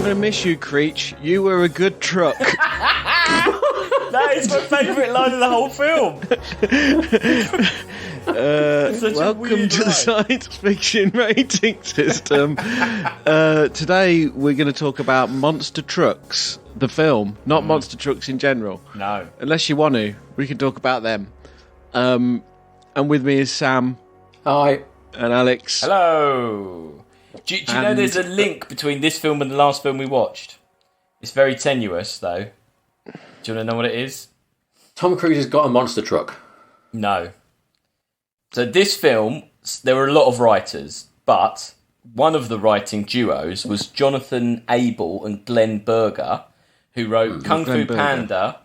going to miss you, Creech. You were a good truck. That is my favourite line of the whole film. Welcome to the science fiction rating system. Today we're going to talk about Monster Trucks, the film, not Monster Trucks in general. No. Unless you want to, we can talk about them. And with me is Sam. Hi. And Alex. Hello. Do you know there's a link between this film and the last film we watched? It's very tenuous, though. Do you want to know what it is? Tom Cruise has got a monster truck. No. So this film, there were a lot of writers, but one of the writing duos was Jonathan Abel and Glenn Berger, who wrote Kung Fu Panda,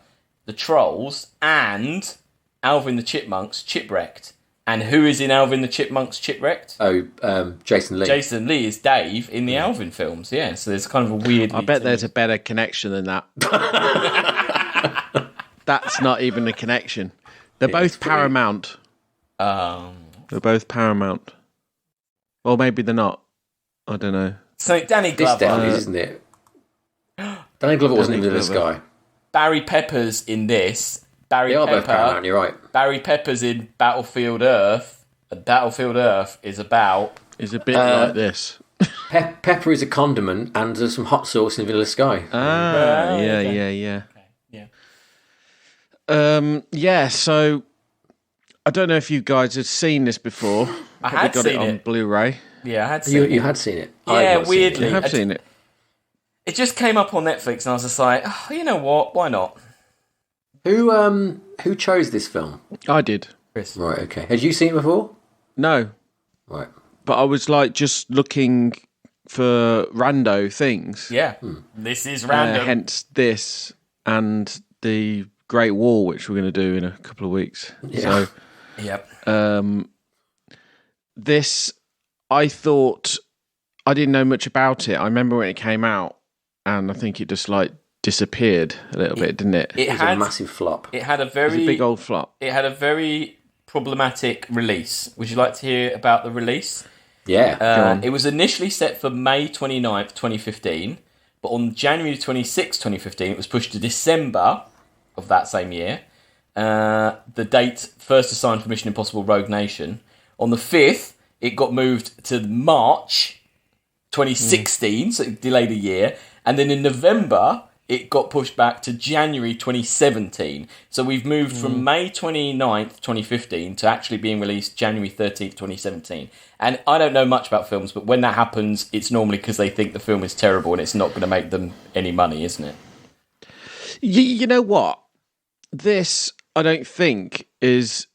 The Trolls, and Alvin the Chipmunks, Chipwrecked. And who is in Alvin the Chipmunks, Chipwrecked? Jason Lee. Jason Lee is Dave in the Alvin films, yeah. So there's kind of a weird... I bet there's a better connection than that. That's not even a connection. They're both Paramount. They're both Paramount. Or maybe they're not. I don't know. So Danny Glover. This definitely is, isn't it? Danny Glover wasn't even in this guy. Barry Pepper's in this. They are both Paramount, you're right. Barry Pepper's in Battlefield Earth. And Battlefield Earth is about... It's a bit like this. Pepper is a condiment, and there's some hot sauce in Vanilla Sky. Yeah. Okay, Yeah, so... I don't know if you guys had seen this before. I had got seen it on Blu-ray. Yeah, I had seen it. You had seen it? Yeah, weirdly. I have seen it. It just came up on Netflix, and I was just like, oh, you know what? Why not? Who chose this film? I did. Chris. Right, okay. Had you seen it before? No. Right. But I was like just looking for rando things. Yeah. This is random. Hence this and the Great Wall, which we're going to do in a couple of weeks. Yeah. So, Yep. this, I thought, I didn't know much about it. I remember when it came out, and I think it just like disappeared a little bit, didn't it? It was a massive flop. It had a It was a big old flop. It had a very problematic release. Would you like to hear about the release? Yeah. It was initially set for May 29th, 2015, but on January 26th, 2015, it was pushed to December of that same year. The date first assigned for Mission Impossible Rogue Nation. On the 5th, it got moved to March 2016, so it delayed a year. And then in November, it got pushed back to January 2017. So we've moved from May 29th, 2015 to actually being released January 13th, 2017. And I don't know much about films, but when that happens, it's normally because they think the film is terrible and it's not going to make them any money, isn't it? You know what? This, I don't think, is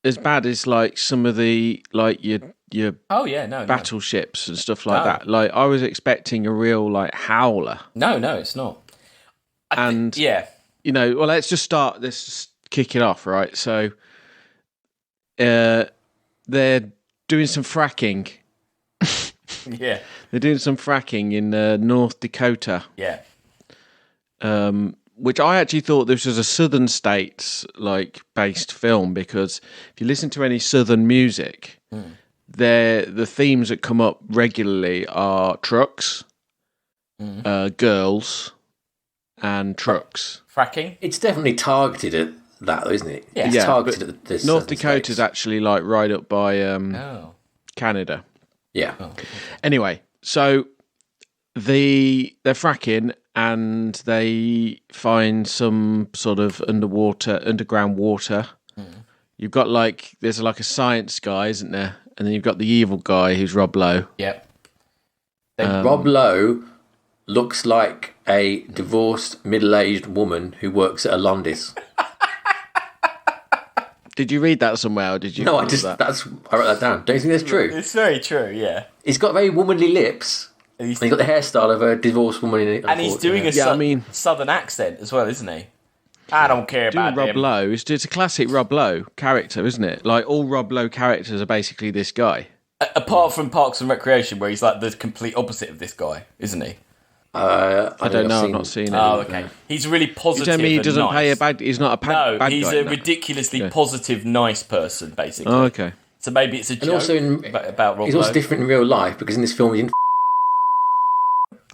as bad as like some of the like your battleships and stuff like that. Like I was expecting a real like howler. No, it's not. You know, well, let's just kick it off, right? So, they're doing some fracking. Yeah, they're doing some fracking in North Dakota. Yeah. Which I actually thought this was a southern states like based film, because if you listen to any southern music, the themes that come up regularly are trucks, girls, and trucks. Fracking? It's definitely targeted at that, though, isn't it? Yeah. It's targeted at this. North Dakota is actually like right up by Canada. Yeah. Oh. Anyway, so they're fracking, and they find some sort of underground water. You've got there's like a science guy, isn't there? And then you've got the evil guy who's Rob Lowe. Yep. Rob Lowe looks like a divorced middle-aged woman who works at a Londis. Did you read that somewhere, or did you? No, I wrote that down. Don't you think that's true? It's very true, yeah. He's got very womanly lips. And he's got the hairstyle of a divorced woman in it. And he's doing a southern accent as well, isn't he? I don't care about Rob him. Lowe. It's a classic Rob Lowe character, isn't it? Like all Rob Lowe characters are basically this guy. Apart from Parks and Recreation, where he's like the complete opposite of this guy, isn't he? I don't know. I've not seen it. Oh, okay. He's really positive. You tell me he doesn't nice. pay a bad. He's not a bad guy. No, he's a ridiculously positive, nice person, basically. Oh, okay. So maybe it's a joke and also about Rob He's Lowe. also different in real life, because in this film he didn't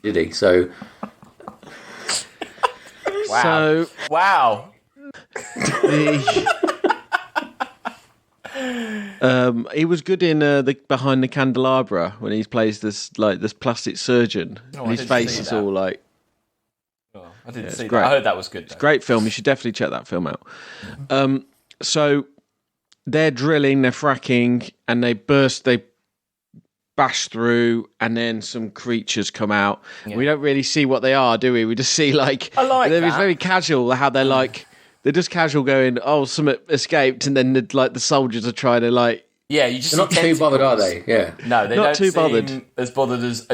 did he? So So Wow. he was good in the Behind the Candelabra when he plays this plastic surgeon. Oh, and his face is all like. Oh, I didn't see great. that. I heard that was good. Though. Great film. You should definitely check that film out. So they're drilling, they're fracking, and they bash through, and then some creatures come out. Yeah. We don't really see what they are, do we? We just see I like that. It's very casual how they're like. They're just casual going, oh, something escaped, and then the soldiers are trying to like. Yeah, you just. They're not too bothered, are they? Yeah. No, they not don't too seem bothered. as bothered as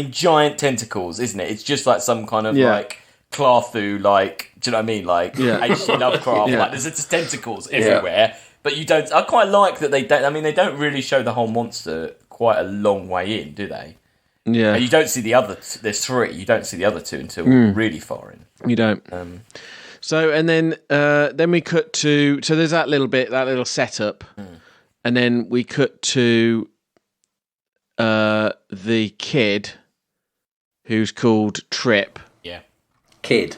giant tentacles, isn't it? It's just like some kind of like Cthulhu, like, do you know what I mean? Like H.P. Lovecraft, like there's just tentacles everywhere. But you don't. I quite like that they don't. I mean, they don't really show the whole monster quite a long way in, do they? Yeah. And you don't see the other. There's three. You don't see the other two until really far in. You don't. So and then we cut to there's that little setup, and then we cut to the kid who's called Trip. Yeah. Kid.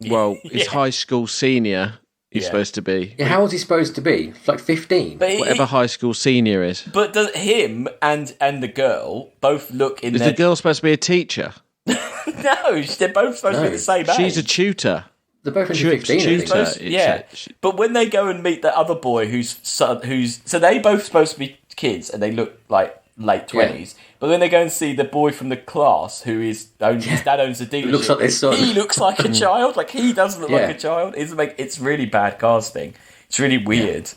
Well, he's high school senior. He's supposed to be. Yeah, how old is he supposed to be? Like 15? Whatever high school senior is. But does him and the girl both look in Is the girl supposed to be a teacher? No, they're both supposed to be the same age. She's a tutor. They're both only 15, aren't they? But when they go and meet the other boy who's so they both supposed to be kids and they look like late 20s. But when they go and see the boy from the class his dad owns a dealership. Looks like his son. He looks like a child. Like he doesn't look like a child. It's really bad casting. It's really weird.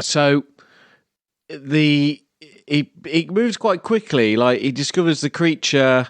So he moves quite quickly. Like he discovers the creature.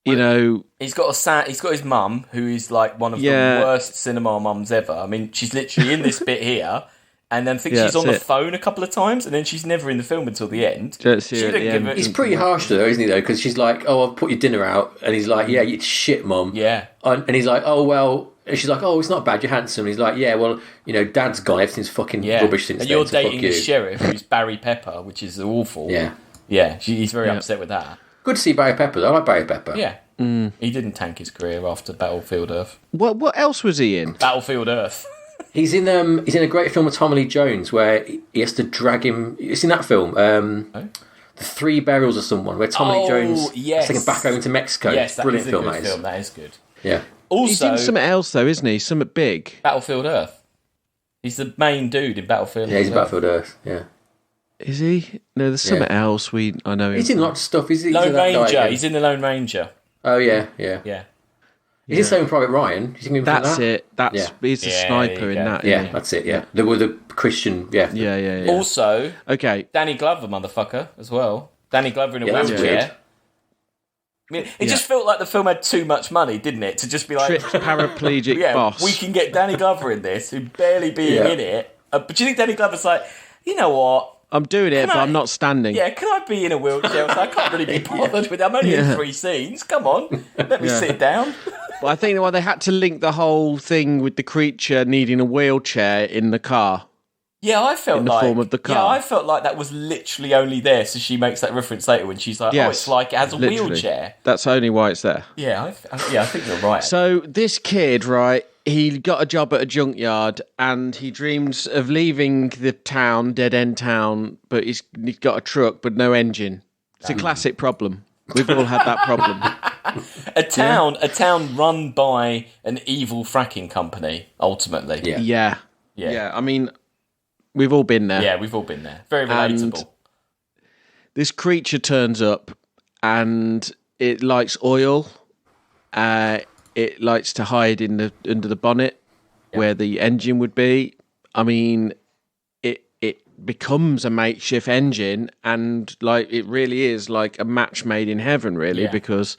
You know, he's got his mum, who is like one of the worst cinema mums ever. I mean, she's literally in this bit here, and then she's on the phone a couple of times, and then she's never in the film until the end. He's pretty harsh though, isn't he? Though, because she's like, "Oh, I've put your dinner out," and he's like, "Yeah, it's shit, mum." Yeah, and he's like, "Oh well." And she's like, "Oh, it's not bad. You're handsome." And he's like, "Yeah, well, Dad's gone. Everything's fucking rubbish since then." And you're dating the sheriff, who's Barry Pepper, which is awful. Yeah. He's very upset with that. Good to see Barry Pepper, though. I like Barry Pepper. Yeah. He didn't tank his career after Battlefield Earth. What else was he in? Battlefield Earth. He's in a great film with Tommy Lee Jones where he has to drag him. You seen that film? The Three Burials of Someone, where Tommy Lee Jones is taken back home to Mexico. Yes, brilliant film. That is good. Yeah. Also, he's in something else though, isn't he? Something big. Battlefield Earth. He's the main dude in Battlefield. Yeah, he's in Battlefield Earth. Yeah. Is he? No, there's something else I know. He's in lots of stuff. Lone Ranger. He's in the Lone Ranger. Oh yeah. He's in Saving Private Ryan. That's it. He's a sniper in that. Yeah, that's it. Yeah, the Christian. Yeah. Also, okay, Danny Glover, motherfucker, as well. Danny Glover in a wheelchair. I mean, it just felt like the film had too much money, didn't it? To just be like Trip's paraplegic boss. We can get Danny Glover in this, who barely being in it. But do you think Danny Glover's like, you know what? I'm doing it, but I'm not standing. Yeah, can I be in a wheelchair? I can't really be bothered with it. I'm only in 3 scenes. Come on, let me sit down. Well, I think they had to link the whole thing with the creature needing a wheelchair in the car. Yeah, I felt in the form of the car. Yeah, I felt like that was literally only there, so she makes that reference later when she's like, it's like it has a wheelchair. That's only why it's there. Yeah, I think you're right. So this kid, right, he got a job at a junkyard and he dreams of leaving the town, dead-end town, but he's got a truck but no engine. It's a classic problem. We've all had that problem. A town run by an evil fracking company, ultimately. Yeah. I mean, we've all been there. Yeah, we've all been there. Very relatable. And this creature turns up and it likes oil. It likes to hide under the bonnet where the engine would be. I mean, it becomes a makeshift engine, and like it really is like a match made in heaven, really, because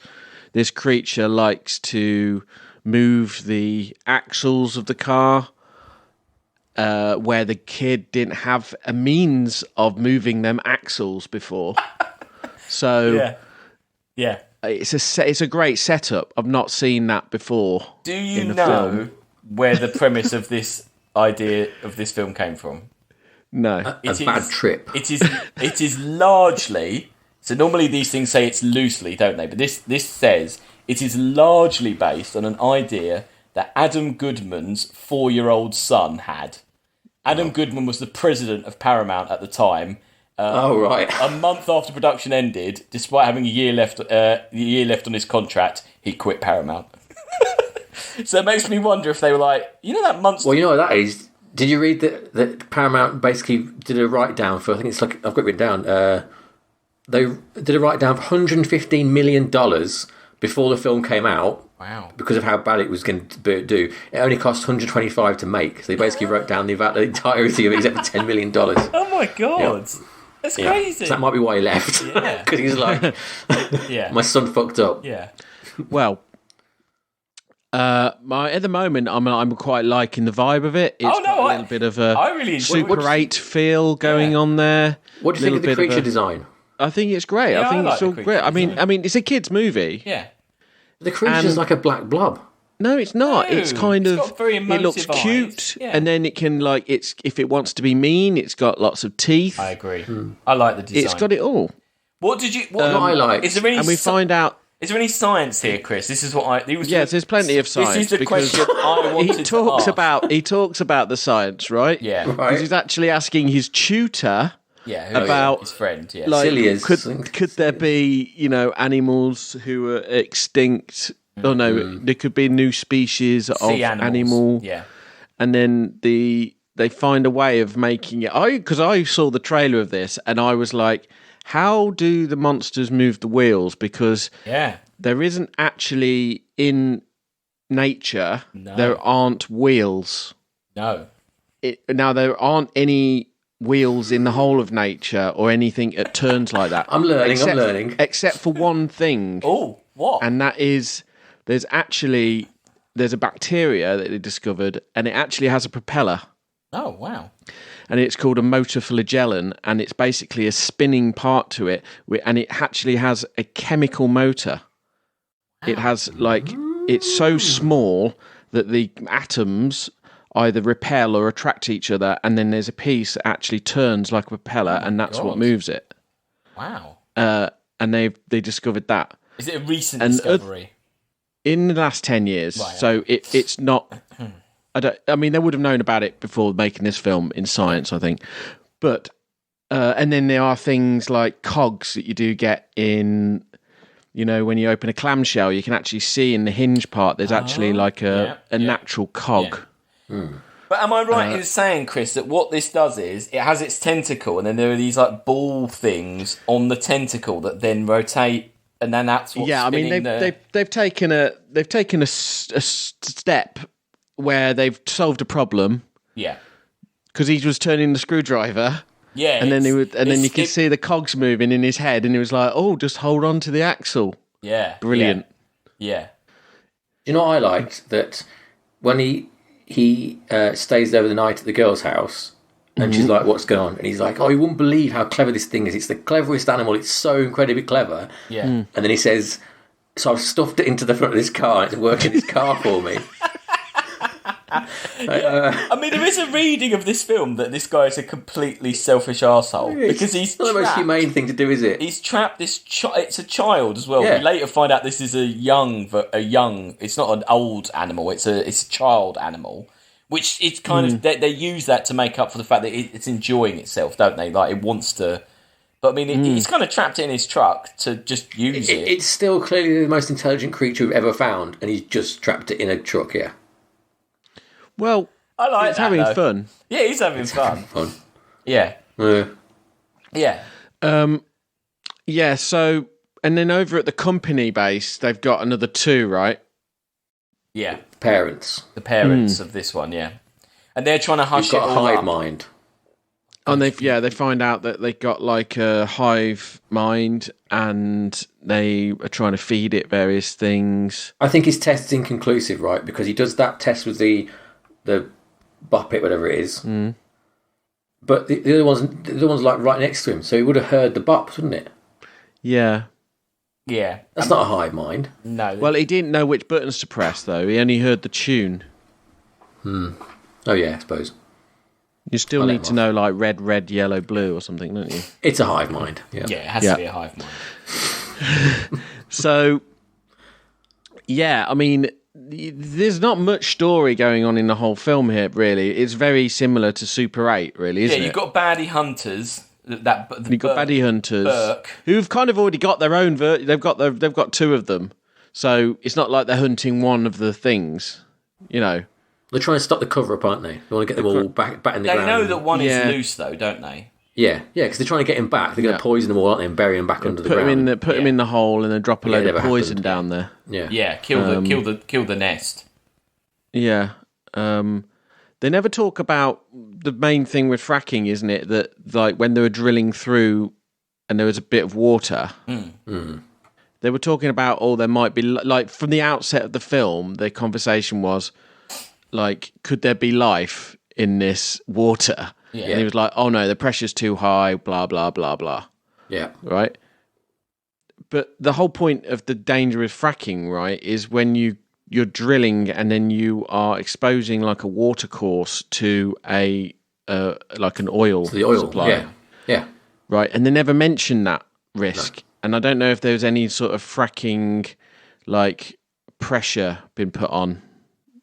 this creature likes to move the axles of the car. Where the kid didn't have a means of moving them axles before. So it's a great setup. I've not seen that before. Do you know where the premise of this idea of this film came from? No. A bad trip. It is largely, so normally these things say it's loosely, don't they? But this says it is largely based on an idea that Adam Goodman's 4-year-old son had. Adam Goodman was the president of Paramount at the time. Right. A month after production ended, despite having a year left on his contract, he quit Paramount. So it makes me wonder if they were like, that monster. Well, you know what that is. Did you read that Paramount basically did a write down for? I think it's like I've got it written down. They did a write down for $115 million before the film came out. Wow! Because of how bad it was going to do, it only cost $125 to make. So they basically wrote down the entirety of it, except for $10 million. Oh my god! Yeah. That's crazy. So that might be why he left. Yeah. Because he's like, my son fucked up. Yeah. Well, at the moment, I'm quite liking the vibe of it. It's got a little bit of a Super 8 feel going on there. What do you think of the creature design? I think it's great. Yeah, I think it's all great. I mean, it's a kids' movie. Yeah. The creature's like a black blob. No, it's not. No, it's kind of. Got very it looks eyes. cute, Yeah. and then it can if it wants to be mean, it's got lots of teeth. I agree. I like the design. It's got it all. What did you? What I like? Is there any? And we find out. Is there any science here, Chris? This is what Yes, there's plenty of science. This is the question I wanted to ask. He talks about the science, right? Yeah. Because he's actually asking his tutor. Yeah, about his friend. Yeah, like, Silly as could there be animals who are extinct? Oh no, there could be a new species of animal. Yeah, and then they find a way of making it. Because I saw the trailer of this and I was like, how do the monsters move the wheels? Because there isn't actually in nature. No. There aren't wheels. No. Now there aren't any wheels in the whole of nature or anything that turns like that. I'm learning. Except for one thing. Oh, what? And that is, there's a bacteria that they discovered, and it actually has a propeller. Oh, wow. And it's called a motorflagellum, and it's basically a spinning part to it, and it actually has a chemical motor. It has, it's so small that the atoms either repel or attract each other, and then there's a piece that actually turns like a propeller, and that's what moves it. Wow. And they discovered that. Is it a recent discovery? In the last 10 years. Right. So it's not... I mean, they would have known about it before making this film in science, I think. But... and then there are things like cogs that you do get in... when you open a clamshell, you can actually see in the hinge part, there's actually like a natural cog. Yeah. But am I right in saying, Chris, that what this does is it has its tentacle, and then there are these like ball things on the tentacle that then rotate, and then that's what's spinning they've taken a step where they've solved a problem. Yeah, because he was turning the screwdriver. Yeah, and then you can see the cogs moving in his head, and he was like, "Oh, just hold on to the axle." Yeah, brilliant. Yeah. You know what I liked? That when he stays over the night at the girl's house, and she's like, "What's going on?" And he's like, "Oh, you wouldn't believe how clever this thing is. It's the cleverest animal. It's so incredibly clever." Yeah. And then he says, "So I've stuffed it into the front of this car, and it's working this car for me." I mean, there is a reading of this film that this guy is a completely selfish arsehole because he's not the most humane thing to do, is it? He's trapped this. It's a child as well. Yeah. We later find out this is a young. It's not an old animal. It's a child animal, which it's kind of they use that to make up for the fact that it's enjoying itself, don't they? Like it wants to. But I mean, he's kind of trapped it in his truck to just use it. It's still clearly the most intelligent creature we've ever found, and he's just trapped it in a truck here. Well, I like it's that, having fun. Yeah, he's having fun. Yeah. Yeah. Yeah, so, and then over at the company base, they've got another two, right? Yeah. The parents of this one, yeah. And they're trying to hush it all up. Got a hive mind. And they find out that they got like a hive mind, and they are trying to feed it various things. I think his test's inconclusive, right? Because he does that test with the bop it, whatever it is. But the other one's like right next to him, so he would have heard the bops, wouldn't it? Yeah. Yeah. That's not a hive mind. No. Well, he didn't know which buttons to press, though. He only heard the tune. Oh, yeah, I suppose. You still need to know, like, red, yellow, blue or something, don't you? It's a hive mind, yeah. Yeah, it has to be a hive mind. So, Yeah, I mean, there's not much story going on in the whole film here, really. It's very similar to Super 8, really, isn't it? Yeah, you've got baddie hunters. You've got baddie hunters Burke. who've kind of already got their own. They've got two of them, so it's not like they're hunting one of the things. You know, they're trying to stop the cover up, aren't they? They want to get them all back in the ground. They know that one is loose, though, don't they? Yeah, because they're trying to get him back. They're going to poison them all, aren't they, and bury him back under the ground. Put him in the hole, and then drop a load of poison down there. Yeah, kill the nest. Yeah. They never talk about the main thing with fracking, isn't it? That like when they were drilling through and there was a bit of water, they were talking about, there might be, like from the outset of the film, the conversation was like, could there be life in this water? Yeah. And he was like, oh no, the pressure's too high, blah, blah, blah, blah. Yeah. Right? But the whole point of the danger of fracking, right, is when you're drilling and then you are exposing like a water course to a like an oil supply. Yeah. Right, and they never mention that risk. No. And I don't know if there's any sort of fracking like pressure been put on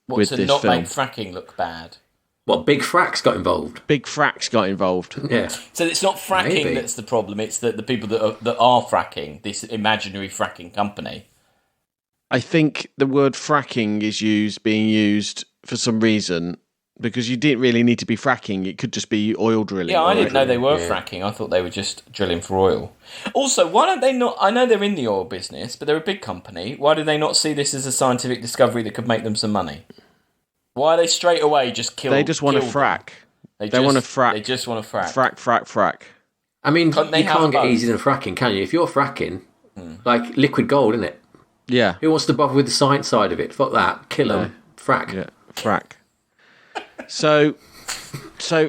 with this not film. Make fracking look bad. What, Big Frack's got involved? Big Frack's got involved. Yeah. So it's not fracking that's the problem. It's the people that are fracking, this imaginary fracking company. I think the word fracking is being used for some reason because you didn't really need to be fracking. It could just be oil drilling. Yeah, I didn't know they were fracking. I thought they were just drilling for oil. Also, why don't they not... I know they're in the oil business, but they're a big company. Why do they not see this as a scientific discovery that could make them some money? Why are they straight away just kill? They just want to frack. They want to frack. They just want to frack. Frack. I mean, you can't get easier than fracking, can you? If you're fracking, like liquid gold, isn't it? Yeah. Who wants to bother with the science side of it? Fuck that. Kill them. Frack. Yeah, frack. So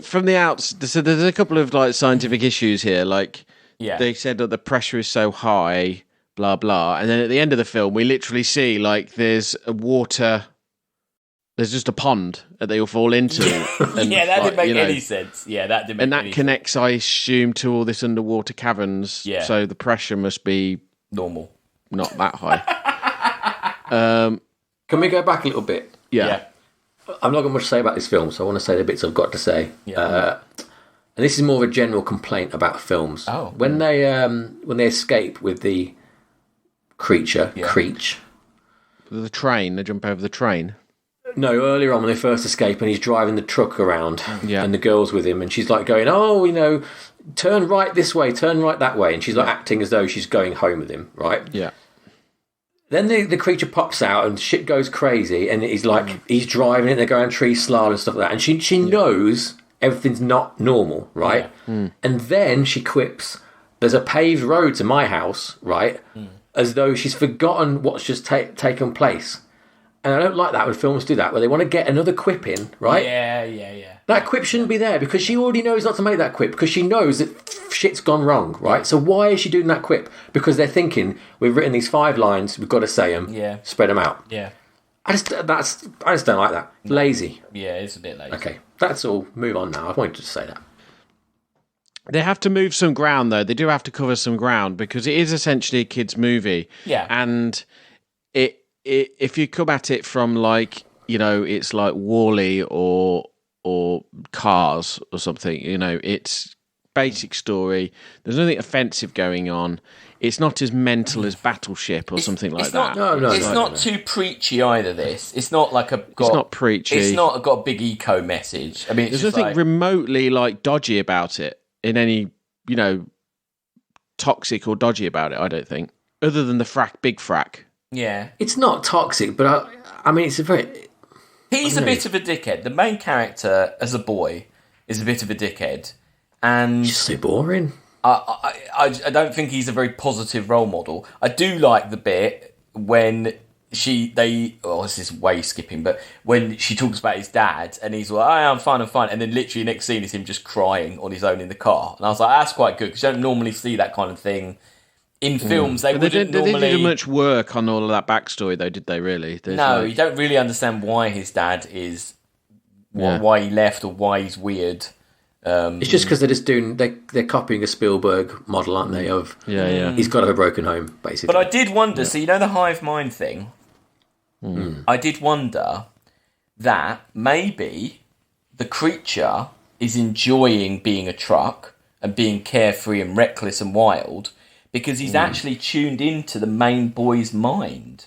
from the outs, so there's a couple of like scientific issues here. Like, they said that the pressure is so high, blah blah, and then at the end of the film, we literally see like there's a water. There's just a pond that they all fall into. And, that didn't make any sense. Yeah, that didn't make any sense. And that connects, I assume, to all this underwater caverns. Yeah. So the pressure must be normal, not that high. Can we go back a little bit? Yeah. I'm not got much to say about this film, so I want to say the bits I've got to say. Yeah. And this is more of a general complaint about films. Oh. When they escape with the creature, Creech. The train, they jump over the train. No, earlier on when they first escape and he's driving the truck around and the girl's with him and she's like going, turn right this way, turn right that way. And she's like acting as though she's going home with him, right? Yeah. Then the creature pops out and shit goes crazy and he's like, he's driving it, they're going tree slide and stuff like that. And she knows everything's not normal, right? Yeah. And then she quips, there's a paved road to my house, right? As though she's forgotten what's just taken place. And I don't like that when films do that, where they want to get another quip in, right? Yeah. That quip shouldn't be there because she already knows not to make that quip because she knows that shit's gone wrong, right? So why is she doing that quip? Because they're thinking, we've written these 5 lines, we've got to say them, spread them out. Yeah. I just don't like that. Lazy. Yeah, it's a bit lazy. Okay, that's all. Move on now. I wanted to say that. They have to move some ground, though. They do have to cover some ground because it is essentially a kids' movie. Yeah. And if you come at it from like, it's like Wall-E or Cars or something, it's basic story. There's nothing offensive going on. It's not as mental as Battleship or something like that. It's not too preachy either. It's not like it's not preachy. It's not got a big eco message. I mean, there's nothing remotely like dodgy about it in any, toxic or dodgy about it. I don't think, other than the Big Frack. Yeah. It's not toxic, but I mean, it's a very... He's a bit of a dickhead. The main character, as a boy, is a bit of a dickhead. And... Just so boring. I don't think he's a very positive role model. I do like the bit when this is way skipping, but when she talks about his dad, and he's like, I'm fine. And then literally next scene is him just crying on his own in the car. And I was like, that's quite good, because you don't normally see that kind of thing in films. They didn't do much work on all of that backstory, though, did they? Really? You don't really understand why his dad is, why he left, or why he's weird. It's just because they're copying a Spielberg model, aren't they? Of he's got to have a broken home, basically. But I did wonder. So the hive mind thing. I did wonder that maybe the creature is enjoying being a truck and being carefree and reckless and wild because he's actually tuned into the main boy's mind.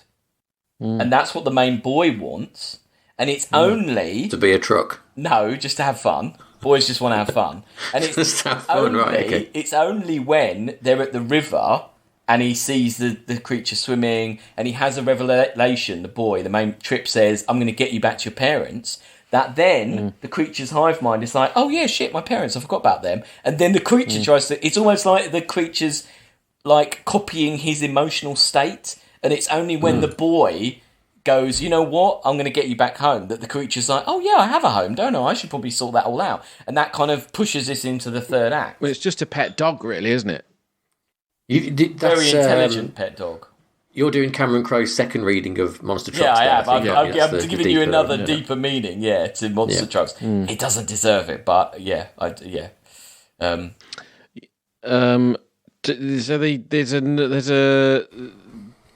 And that's what the main boy wants. And it's only... To be a truck. No, just to have fun. Boys just want to have fun. And it's Just have fun, right, okay. It's only when they're at the river and he sees the creature swimming and he has a revelation, the boy, the main Trip says, I'm going to get you back to your parents, that then the creature's hive mind is like, oh yeah, shit, my parents, I forgot about them. And then the creature tries to... It's almost like the creature's like copying his emotional state, and it's only when the boy goes, you know what, I'm going to get you back home, that the creature's like, oh yeah, I have a home, don't I? I should probably sort that all out. And that kind of pushes us into the third act. Well, it's just a pet dog, really, isn't it? Very intelligent pet dog. You're doing Cameron Crowe's second reading of Monster Trucks. Yeah, I have. I'm giving you another deeper meaning, to Monster Trucks. It doesn't deserve it, but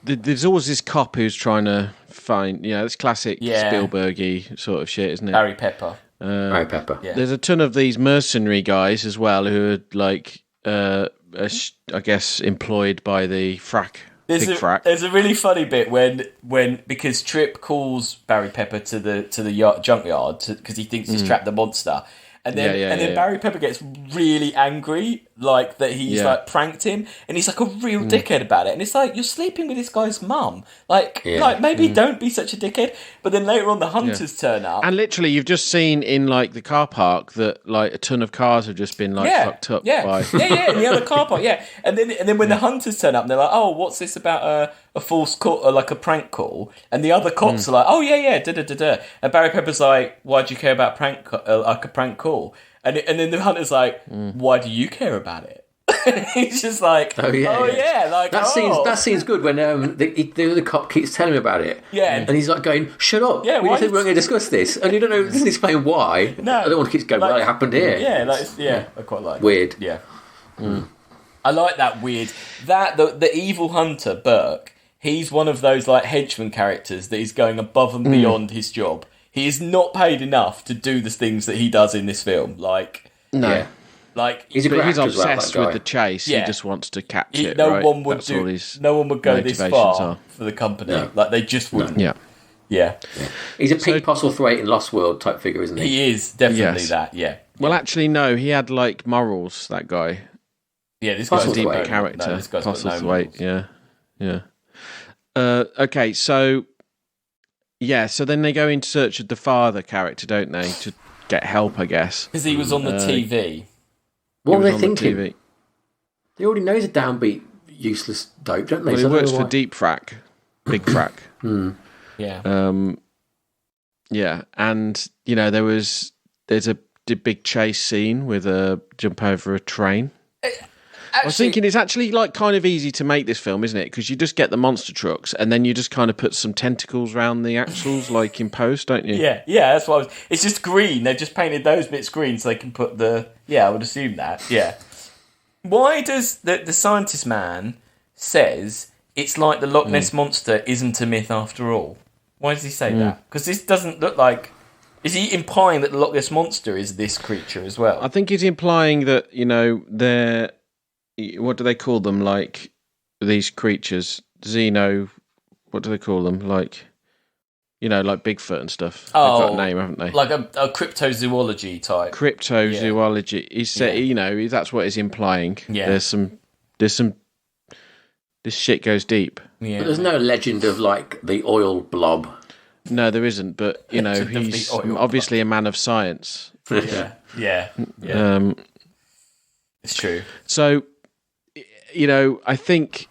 there's always this cop who's trying to find, it's classic Spielbergy sort of shit, isn't it? Barry Pepper. Barry Pepper. Yeah. There's a ton of these mercenary guys as well who are like, I guess, employed by the Frack. Frack. There's a really funny bit when because Trip calls Barry Pepper to the junkyard because he thinks he's trapped the monster. And then Barry Pepper gets really angry, like that he's like pranked him, and he's like a real dickhead about it. And it's like, you're sleeping with this guy's mum, like maybe don't be such a dickhead. But then later on, the hunters turn up, and literally you've just seen in like the car park that like a ton of cars have just been like fucked up. In the other car park, and then when the hunters turn up, and they're like, oh, what's this about a false call, or like a prank call? And the other cops are like, oh da. And Barry Pepper's like, why do you care about like a prank call? And then the hunter's like, why do you care about it? He's just like, like that scene's good when the other cop keeps telling him about it. Yeah, and he's like going, shut up. Yeah, we said we weren't going to discuss this, and you don't know. Doesn't explain why. No, I don't want to keep going. Well, it happened here. Yeah, I quite like weird. It. Yeah, I like that weird. That the evil hunter Burke. He's one of those like henchman characters that is going above and beyond his job. He is not paid enough to do the things that he does in this film. Like, no. Yeah. Like he's obsessed with the chase. Yeah. He just wants to catch it. No right? one would No one would go this far for the company. No. Like they just wouldn't. No. Yeah. He's a Pete Postlethwaite in Lost World type figure, isn't he? He is definitely that. Yeah. Well, actually, no. He had like morals. That guy. Yeah, this guy's a deeper character. No, this guy's got no morals. Yeah. Okay, so so then they go in search of the father character, don't they, to get help, I guess. Because he was on the TV. What were they thinking? They already know he's a downbeat, useless dope, don't they? Well, he works for Deep Frack, Big Frack. Yeah. Yeah, and there's a big chase scene with a jump over a train. I was thinking it's actually like kind of easy to make this film, isn't it? Because you just get the monster trucks and then you just kind of put some tentacles around the axles, like in post, don't you? Yeah, that's what it's just green. They've just painted those bits green so they can put the... Yeah, I would assume that, yeah. Why does the scientist man says it's like the Loch Ness Monster isn't a myth after all? Why does he say that? Because this doesn't look like... Is he implying that the Loch Ness Monster is this creature as well? I think he's implying that, they're... What do they call them? Like these creatures, what do they call them? Like, like Bigfoot and stuff. Oh, they've got a name, haven't they? Like a cryptozoology type. Cryptozoology. He said, that's what he's implying. Yeah. There's some. This shit goes deep. Yeah. But there's no legend of like the oil blob. No, there isn't. But he's obviously a man of science. Yeah. It's true. So. I think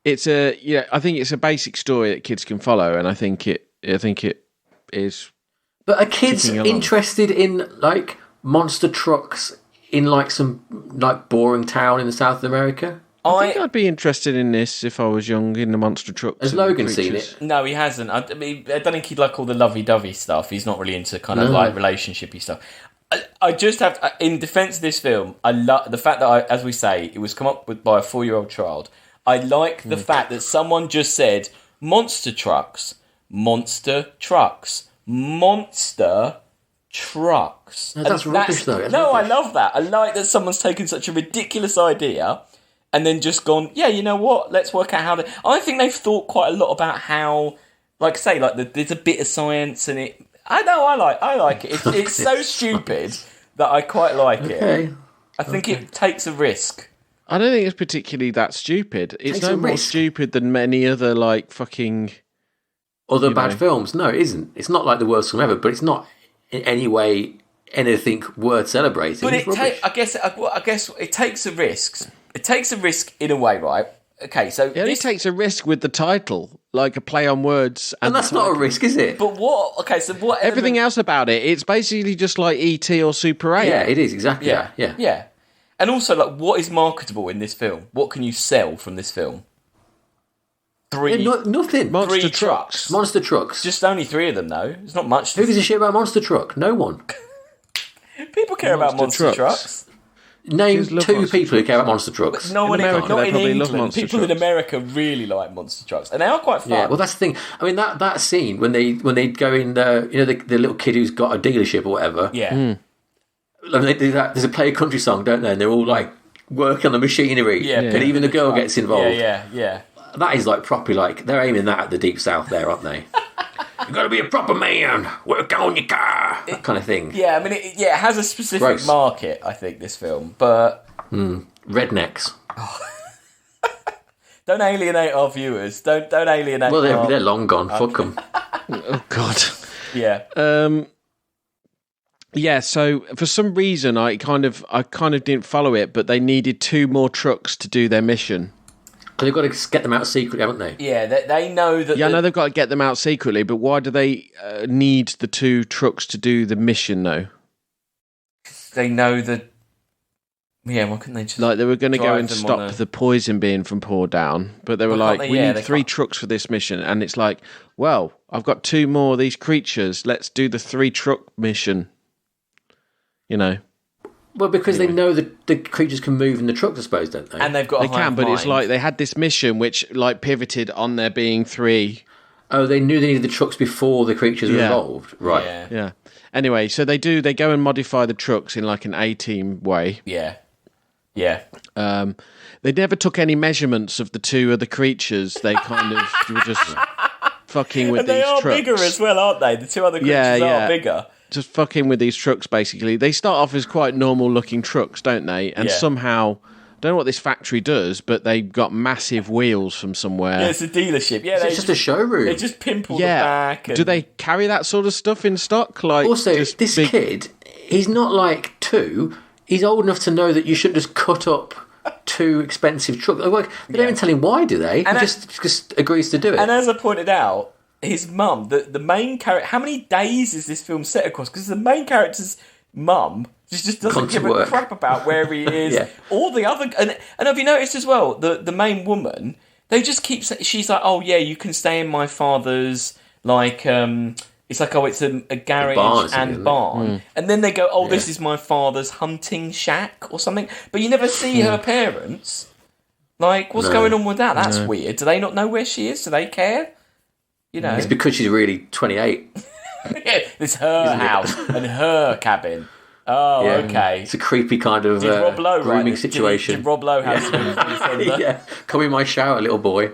it's a basic story that kids can follow, and I think it is. But are kids interested in like monster trucks in like some like boring town in the South of America? I think I'd be interested in this if I was young, in the monster trucks. Has Logan seen it? No, he hasn't. I mean, I don't think he'd like all the lovey-dovey stuff. He's not really into kind of like relationshipy stuff. I just have, in defence of this film, I love the fact that, as we say, it was come up with by a 4-year-old child. I like the fact that someone just said, monster trucks, monster trucks. Monster trucks. No, that's rubbish, though. That's I rubbish. love that. I like that someone's taken such a ridiculous idea and then just gone, yeah, you know what? Let's work out how. I think they've thought quite a lot about how, like, say, like there's a bit of science and it. I know, I like it. It's so stupid that I quite like it. I think it takes a risk. I don't think it's particularly that stupid. It's no more stupid than many other, like, fucking... Other bad films. No, it isn't. It's not like the worst film ever, but it's not in any way anything worth celebrating. But I guess it takes a risk. It takes a risk in a way, right? Okay, so... It only takes a risk with the title, like a play on words. And that's not a risk, is it? But what... Okay, so what... Everything else about it, it's basically just like E.T. or Super 8. Yeah, it is, exactly. Yeah. And also, like, what is marketable in this film? What can you sell from this film? Nothing. Monster trucks. Monster trucks. Just only 3 of them, though. It's not much. Who gives a shit about Monster Truck? No one. People care about Monster trucks. Name 2 people who care about Monster Trucks. No one in America, not they in probably love England. monster People in trucks. America really like Monster trucks, and they are quite fun. Yeah, well, that's the thing. I mean, that scene when they go in, the little kid who's got a dealership or whatever. Yeah. I mean, they do that. There's a Play a Country song, don't they? And they're all like working on the machinery. Yeah, and even the girl gets involved. Yeah. That is like properly like they're aiming that at the deep south there, aren't they? You got to be a proper man. Work on your car. That kind of thing. Yeah, I mean, it has a specific market. I think this film, but Rednecks. don't alienate our viewers. Don't alienate. Well, they're long gone. Okay. Fuck them. Oh God. Yeah. Yeah. So for some reason, I kind of didn't follow it, but they needed 2 more trucks to do their mission. They've got to get them out secretly, haven't they? Yeah, they know that. Yeah, I know they've got to get them out secretly, but why do they need the 2 trucks to do the mission, though? They know that. Yeah, why couldn't they just like they were going to go and stop the poison being from pour down, but they were like, we need 3 trucks for this mission, and it's like, well, I've got 2 more of these creatures. Let's do the 3 truck mission. You know. Well, because they know that the creatures can move in the trucks, I suppose, don't they? And they've got. They can, but it's like they had this mission which like pivoted on there being 3. Oh, they knew they needed the trucks before the creatures were involved, right? Yeah. Anyway, so they go and modify the trucks in like an A-team way. Yeah. They never took any measurements of the 2 other creatures. They kind of were just fucking with these trucks. And they are bigger as well, aren't they? The 2 other creatures are bigger. Just fucking with these trucks, basically. They start off as quite normal-looking trucks, don't they? And somehow, I don't know what this factory does, but they've got massive wheels from somewhere. Yeah, it's a dealership. Yeah, it's just a showroom. They just pimple the back. And... Do they carry that sort of stuff in stock? Like, also, this kid, he's not like 2. He's old enough to know that you shouldn't just cut up 2 expensive trucks. They don't even tell him why, do they? He just agrees to do it. And as I pointed out, his mum, the main character... How many days is this film set across? Because the main character's mum just doesn't give a crap about where he is. All the other... And have you noticed as well, the main woman, they just keep saying... She's like, oh, yeah, you can stay in my father's, like... it's like, oh, it's a garage and barn. And then they go, oh, this is my father's hunting shack or something. But you never see her parents. Like, what's going on with that? That's weird. Do they not know where she is? Do they care? You know, it's because she's really 28. It's her house and her cabin. Oh, okay. It's a creepy kind of grooming situation. Did Rob Lowe have some? Yeah, come in my shower, little boy.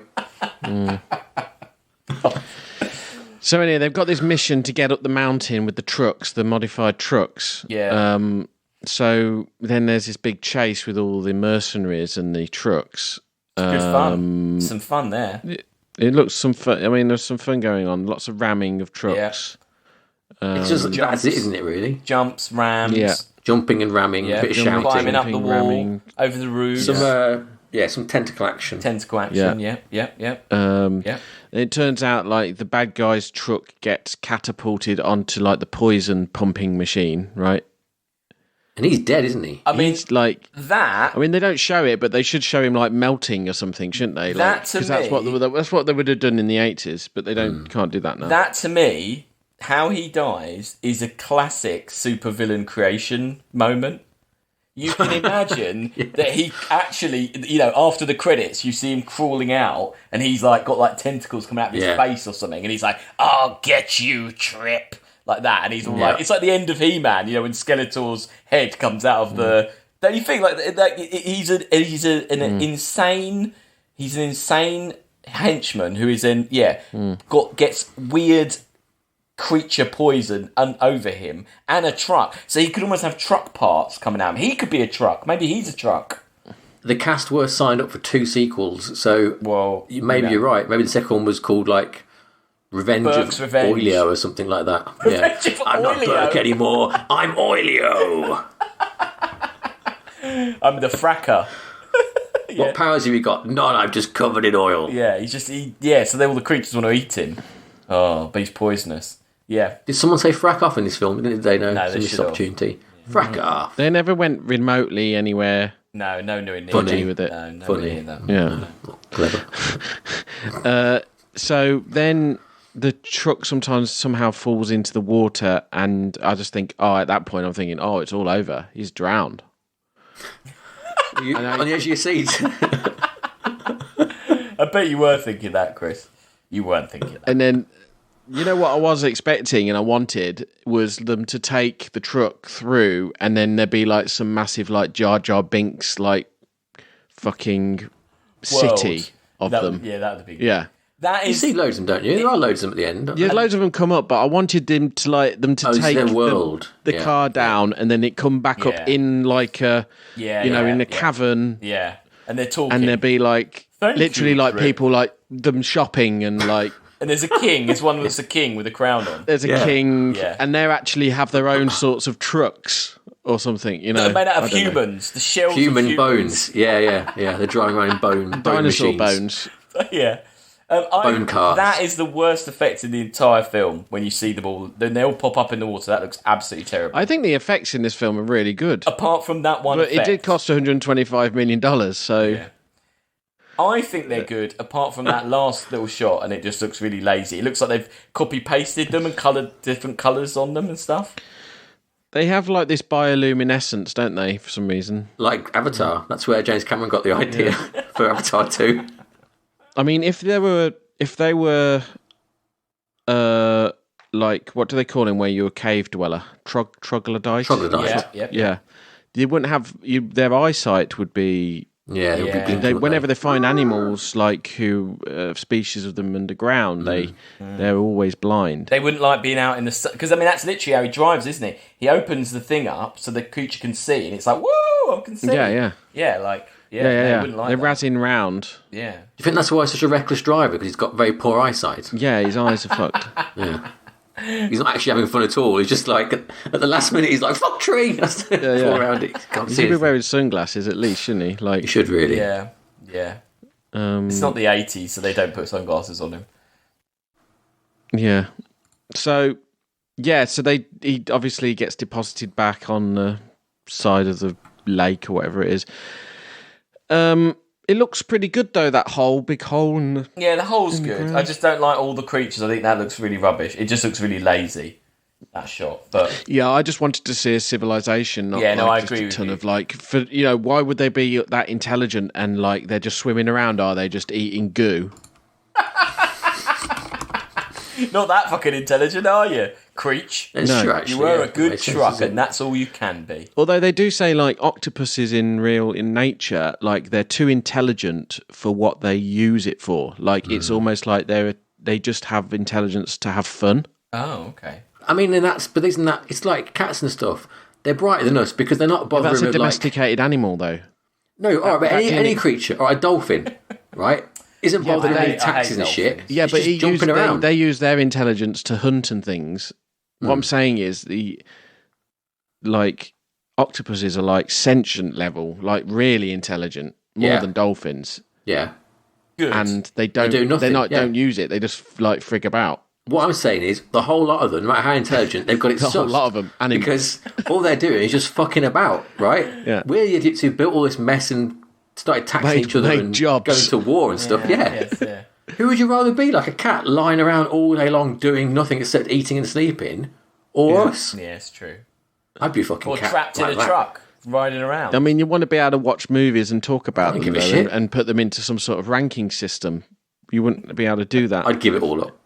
So anyway, they've got this mission to get up the mountain with the trucks, the modified trucks. Yeah. So then there's this big chase with all the mercenaries and the trucks. Good fun. Some fun there. It looks some fun. I mean, there's some fun going on. Lots of ramming of trucks. It's just that's it, isn't it? Really, jumps, rams, jumping and ramming, a bit of shouting, climbing up the wall, ramming. over the roof. Some tentacle action. Yeah. And it turns out like the bad guy's truck gets catapulted onto like the poison pumping machine, right? And he's dead, isn't he? I mean, he's like that. I mean, they don't show it, but they should show him like melting or something, shouldn't they? Because that's what they would have done in the 80s, but they can't do that now. That to me, how he dies is a classic supervillain creation moment. you can imagine that he actually, after the credits, you see him crawling out, and he's like got like tentacles coming out of his face or something, and he's like, "I'll get you, Trip," like that, and he's all like, it's like the end of He-Man, when Skeletor's head comes out of the. Don't you think like he's an insane henchman who is gets weird creature poison over him and a truck, so he could almost have truck parts coming out. He could be a truck. Maybe he's a truck. The cast were signed up for 2 sequels, so maybe you're right. Maybe the second one was called like Revenge Oilio or something like that. I'm not Burke anymore. I'm Oilio. I'm the Fracker. What powers have you got? None. I'm just covered in oil. Yeah, so all the creatures want to eat him. Oh, but he's poisonous. Yeah. Did someone say frack off in this film? Did they know this opportunity? Frack off. They never went remotely anywhere. No, near funny with it. No, funny. Near that. Yeah. Clever. So then the truck somehow falls into the water, and I just think, at that point I'm thinking, it's all over. He's drowned. On the edge of your seat. I bet you were thinking that, Chris. You weren't thinking that. And then, what I was expecting and I wanted was them to take the truck through, and then there'd be like some massive like Jar Jar Binks like fucking city of them. Yeah, that would be good. Yeah. You see loads of them, don't you? There are loads of them at the end. Yeah, loads of them come up, but I wanted them to take their world. the car down, and then it come back up in like a, in a cavern. Yeah, and they're talking, and there'd be like literally like Rick. People like them shopping and like. And there's a king. There's one that's a king with a crown on. There's a king, and they actually have their own sorts of trucks or something. They're made out of humans. The shells, human bones. Yeah. They're driving around in dinosaur bones. Yeah. Bone cars. That is the worst effect in the entire film when you see them all. Then they all pop up in the water. That looks absolutely terrible. I think the effects in this film are really good. Apart from that one but effect. It did cost $125 million, so... Yeah. I think they're good, apart from that last little shot, and it just looks really lazy. It looks like they've copy-pasted them and coloured different colours on them and stuff. They have like this bioluminescence, don't they, for some reason? Like Avatar. That's where James Cameron got the idea for Avatar 2. I mean, if they were, like, what do they call him? Where you're a cave dweller, troglodyte. Troglodyte. Yeah. They wouldn't have their eyesight would be. Yeah, it would be whenever they find animals like species of them underground, they're always blind. They wouldn't like being out in the sun, because that's literally how he drives, isn't it? He opens the thing up so the creature can see, and it's like, whoa, I can see. Yeah. They wouldn't like they're that. razzing round. Yeah. Do you think that's why he's such a reckless driver? Because he's got very poor eyesight. Yeah, his eyes are fucked. Yeah. He's not actually having fun at all. He's just like, at the last minute, he's like, fuck tree! Fall around it. He should be wearing sunglasses at least, shouldn't he? Like, he should really. Yeah. It's not the 80s, so they don't put sunglasses on him. Yeah. So he obviously gets deposited back on the side of the lake or whatever it is. It looks pretty good though, that big hole. The hole's good. I just don't like all the creatures. I think that looks really rubbish. It just looks really lazy, that shot. But yeah, I just wanted to see a civilization. Not I just agree a with ton you. of like, for why would they be that intelligent and like they're just swimming around? Are they just eating goo? Not that fucking intelligent, are you, Creech? It's true, actually. You were a good Makes sense, truck, doesn't it? and that's all you can be. Although they do say like octopuses in nature, like they're too intelligent for what they use it for. Like it's almost like they just have intelligence to have fun. Oh, okay. I mean, isn't that it's like cats and stuff. They're brighter than us because they're not bothering That's a with domesticated animal, though. No, all right, but any creature, or a dolphin, right? Isn't bothered with any taxes and shit. Yeah, It's but just jumping around. They use their intelligence to hunt and things. What I'm saying is octopuses are like sentient level, like really intelligent, more than dolphins. Yeah. Good. And they don't. They do nothing, don't use it. They just like frig about. What I'm saying is, the whole lot of them, no matter how intelligent, they've got it The whole sussed. lot of them, Because all they're doing is just fucking about, right? Yeah. We're the idiots who built all this mess and started taxing each other and jobs. going to war and stuff. Yeah. Yes. Who would you rather be, like a cat lying around all day long doing nothing except eating and sleeping, or us? Yeah, it's true. I'd be a fucking Or cat. trapped in like a that. truck. riding around. I mean, you want to be able to watch movies and talk about them give a though, shit. and put them into some sort of ranking system. You wouldn't be able to do that. I'd give it all up.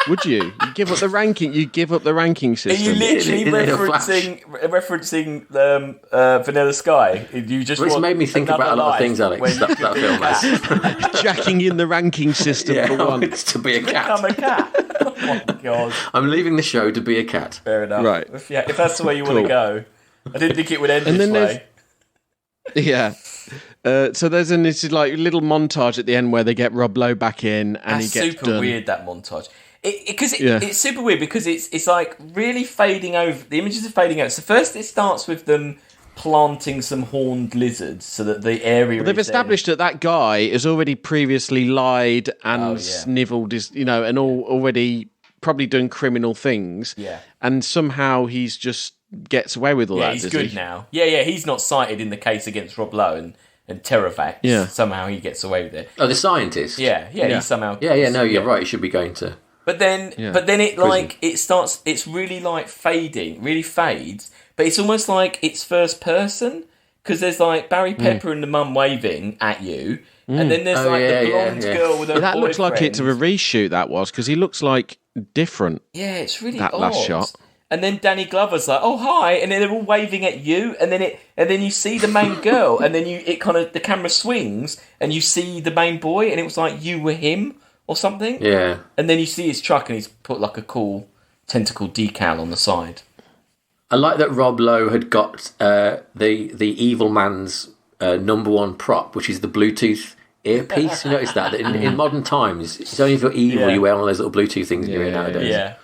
Would you? You give up the ranking. You give up the ranking Are system. you literally In a flash. referencing Vanilla Sky? You just Well, it's want made me think another about a lot of life things, Alex. when That you film has. Jacking in the ranking system Yeah, for one. it's to be a become cat. a cat. Oh my god! I'm leaving the show to be a cat. Fair enough. Right. If that's the way you want to Cool. go, I didn't think it would end And this then there's- way. Yeah. So there's this like little montage at the end where they get Rob Lowe back in and That's he gets super done. weird, that montage. Yeah. It's super weird because it's like really fading over. The images are fading out. So first it starts with them planting some horned lizards so that the area. They've established that guy has already previously lied and Oh, yeah. snivelled his, and already probably done criminal things. Yeah. And somehow he's just gets away with all Yeah, that. he's does good he? now. Yeah, he's not cited in the case against Rob Lowe and Terravax. Yeah. Somehow he gets away with it. Oh, the scientist. Yeah. He somehow. Yeah. No, you're right. He should be going to. But then it like it starts. It's really like fading, really fades. But it's almost like it's first person because there's like Barry Pepper and the mum waving at you, and then there's Oh, like yeah, the blonde yeah. girl with her That looks like it's a boyfriend. reshoot. That was because he looks like different. Yeah, it's really that odd. last shot. And then Danny Glover's like, "Oh hi," and then they're all waving at you, and then you see the main girl, and then the camera swings, and you see the main boy, and it was like you were him or something. Yeah. And then you see his truck, and he's put like a cool tentacle decal on the side. I like that Rob Lowe had got the evil man's number one prop, which is the Bluetooth earpiece. You notice that in modern times, it's only if you're evil you wear one of those little Bluetooth things in your ear nowadays. Yeah,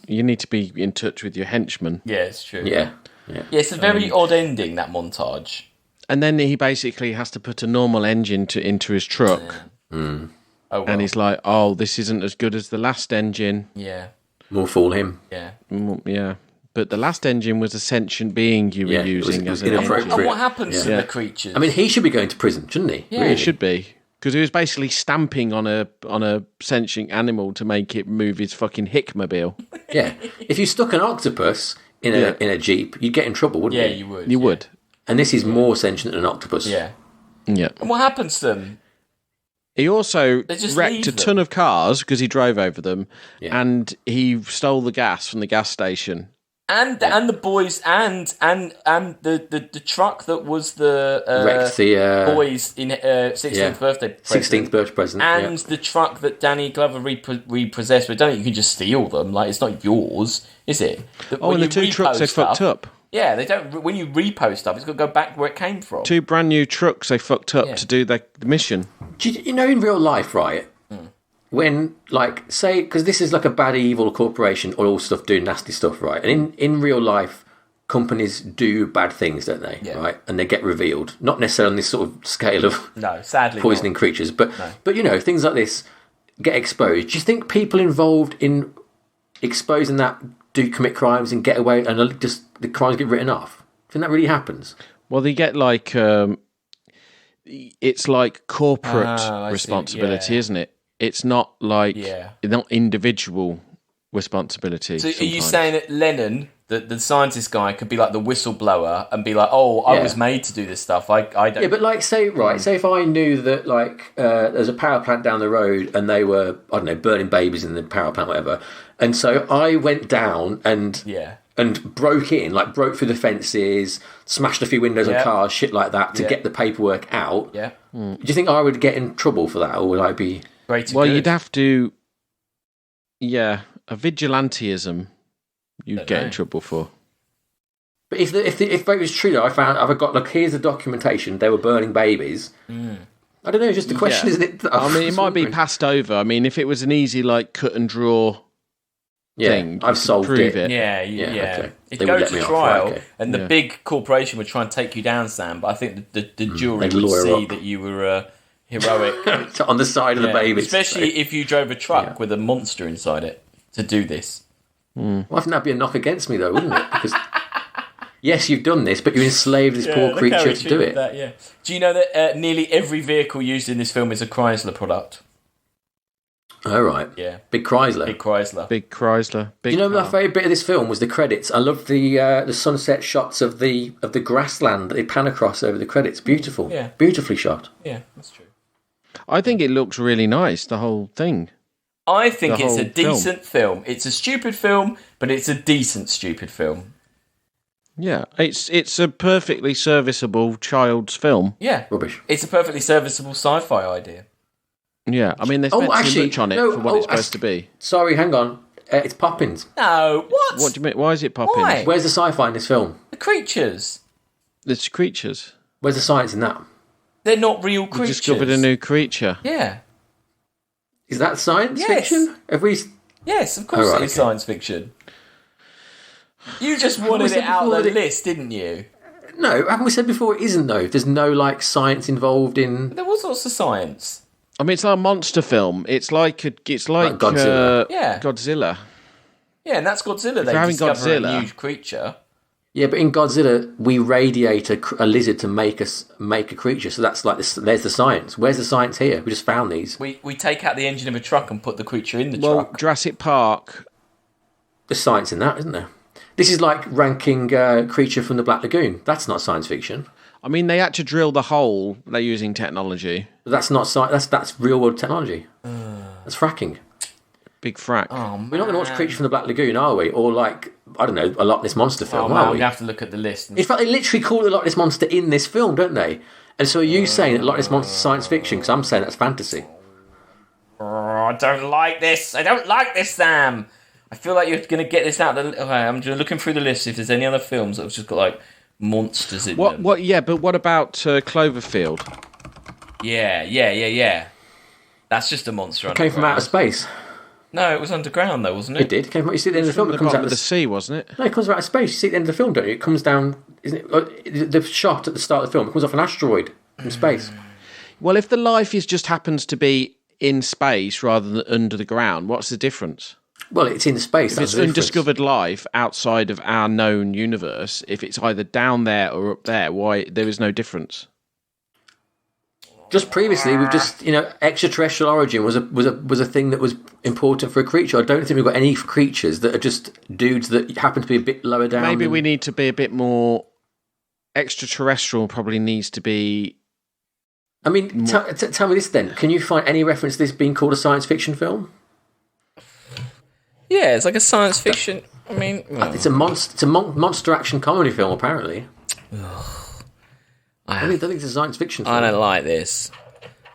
You need to be in touch with your henchmen. yeah, it's true. Yeah. Yeah, it's a very odd ending, that montage. And then he basically has to put a normal engine into his truck. Oh, well. And he's like, "Oh, this isn't as good as the last engine." Yeah, More fool him. yeah. Yeah, but the last engine was a sentient being you were Yeah, it was- using it was as an inappropriate. engine. And what happens to Yeah. the creatures? I mean, he should be going to prison, shouldn't he? Yeah. It should be because he was basically stamping on a sentient animal to make it move his fucking hickmobile. Yeah. If you stuck an octopus in a jeep, you'd get in trouble, wouldn't yeah, you? you would. You yeah. would, And this is more sentient than an octopus. Yeah. yeah. And what happens to them? He also They just wrecked leave a ton them. of cars because he drove over them, Yeah. and he stole the gas from the gas station. And the boys and the truck that was the Wrecked the boys in 16th birthday present. 16th birthday present. And the truck that Danny Glover repossessed, but don't think you can just steal them. Like, it's not yours, is it? Oh, and the two trucks they fucked up. Yeah, they don't. When you repo stuff, it's got to go back where it came from. Two brand new trucks they fucked up Yeah. to do the mission. Do you know in real life, right? When, like, say, because this is like a bad, evil corporation, all stuff doing nasty stuff, right? And in real life, companies do bad things, don't they? Yeah. Right? And they get revealed. Not necessarily on this sort of scale of No, sadly, poisoning not. creatures, but things like this get exposed. Do you think people involved in exposing that do commit crimes and get away, and just the crimes get written off? Do you think that really happens? Well, they get like it's like corporate I see. responsibility, Yeah. isn't it? It's not like Yeah. not individual responsibility. So are you sometimes. saying that Lennon, the scientist guy, could be like the whistleblower and be like, "Oh, I Yeah. was made to do this stuff. I don't." Yeah, but like, say if I knew that like there's a power plant down the road and they were, I don't know, burning babies in the power plant, whatever, and so I went down and Yeah. and broke through the fences, smashed a few windows Yeah. of cars, shit like that, to Yeah. get the paperwork out. Yeah. Do you think I would get in trouble for that, or would I be? Great. Well, you'd have to, a vigilanteism. You'd Don't get know. in trouble for. But if it was true, though, I've got like, here's the documentation. They were burning babies. I don't know. It's just a question, Yeah. isn't it? that I mean, it was might be wondering. passed over. I mean, if it was an easy like cut and draw thing, you I've could solved prove it. Yeah, Yeah, okay. It'd They go would let to me off, trial, right, okay. and the Yeah. big corporation would try and take you down, Sam. But I think the jury They'd would lawyer see up. that you were heroic. On the side of the Yeah, baby, especially if you drove a truck with a monster inside it to do this. Well, I think that'd be a knock against me, though, wouldn't it? Because yes, you've done this, but you enslaved this poor creature to do it. That, yeah. Do you know that nearly every vehicle used in this film is a Chrysler product? Oh, right. Yeah. Big Chrysler. Big Chrysler. Big Chrysler. Big You know, my car. favourite bit of this film was the credits. I loved the sunset shots of the grassland that they pan across over the credits. Beautiful. Yeah. Beautifully shot. Yeah, that's true. I think it looks really nice, the whole thing. I think The it's a whole decent film. It's a stupid film, but it's a decent stupid film. Yeah, it's a perfectly serviceable child's film. Yeah. Rubbish. It's a perfectly serviceable sci-fi idea. Yeah, I mean, they spent too much on it for what it's supposed to be. Sorry, hang on. It's Poppins. No, what? What do you mean? Why is it popping? Why? Where's the sci-fi in this film? The creatures. There's creatures. Where's the science in that? They're not real We creatures. discovered a new creature. Yeah. Is that science Yes. fiction? Have we? Yes, of course Oh, right, it is okay. science fiction. You just wanted said it out before of the that it- list, didn't you? No, haven't we said before it isn't though? There's no like science involved in. There was lots of science. I mean, it's like a monster film. It's like Godzilla. Yeah. Godzilla. Yeah, and that's Godzilla. They you're having discover a Godzilla- new creature. Yeah, but in Godzilla, we radiate a lizard to make a creature. So that's like there's the science. Where's the science here? We just found these. We take out the engine of a truck and put the creature in the Well, truck. Jurassic Park. There's science in that, isn't there? This is like ranking Creature from the Black Lagoon. That's not science fiction. I mean, they had to drill the hole. They're using technology. But that's not science. That's real world technology. That's fracking. Big frack. Oh, man. We're not going to watch Creature from the Black Lagoon, are we? Or like, I don't know, a Loch Ness Monster Oh, film, man, are I'm we? going to have to look at the list. In fact, they literally call the Loch Ness Monster in this film, don't they? And so are you saying that Loch Ness Monster is science fiction? Because I'm saying that's fantasy. Oh, I don't like this. I don't like this, Sam. I feel like you're going to get this out. Okay, I'm just looking through the list if there's any other films that have just got like monsters in them. What? Yeah, but what about Cloverfield? Yeah. That's just a monster. It came from outer space. No, it was underground though, wasn't it? It did. It came from, you see at the end of the film, From it the comes out bottom of of the sea, wasn't it? No, it comes from outer space. You see at the end of the film, don't you? It comes down, isn't it? The shot at the start of the film, it comes off an asteroid from space. Well, if the life just happens to be in space rather than under the ground, what's the difference? Well, it's in space. If That's it's the difference. undiscovered life outside of our known universe, if it's either down there or up there, why there is no difference? Just previously, we've just extraterrestrial origin was a thing that was important for a creature. I don't think we've got any creatures that are just dudes that happen to be a bit lower down. Maybe than- we need to be a bit more extraterrestrial. Probably needs to be. I mean, tell me this then. Can you find any reference to this being called a science fiction film? Yeah, it's like a science fiction. I mean, It's a monster. It's a monster action comedy film, apparently. I don't think it's a science fiction film. I don't like this.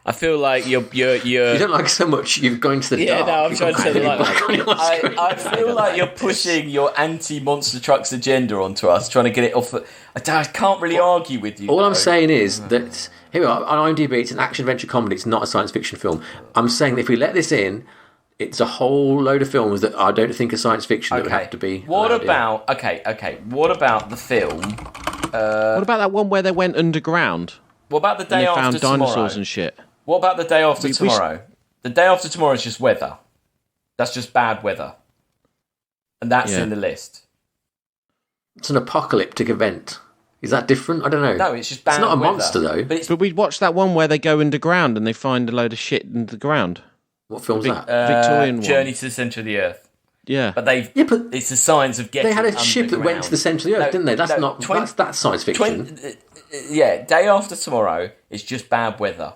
I feel like you're. You don't like so much. You've gone to the Yeah, dark. no, I'm You've trying to got say black like, on your screen. I feel like you're pushing your anti-monster trucks agenda onto us, trying to get it off. I can't really argue with you. All though. I'm saying is that here we are on IMDb. It's an action-adventure comedy. It's not a science fiction film. I'm saying that if we let this in, it's a whole load of films that I don't think are science fiction that would have to be. What allowed in. about? Okay. What about the film? What about that one where they went underground What about the and day they after found tomorrow? dinosaurs and shit? What about the day after We- tomorrow? The day after tomorrow is just weather. That's just bad weather, and that's Yeah. in the list. It's an apocalyptic event. Is that different? I don't know. No, it's just bad. It's not a weather. monster though. But it's But we watched that one where they go underground and they find a load of shit in the ground. What film's Big- that? Victorian one. Journey to the Centre of the Earth. Yeah. But they've. Yeah, but It's the signs of getting. they had a ship that went to the centre of the earth, No, didn't they? That's no, not. That's science fiction. Yeah, day after tomorrow is just bad weather.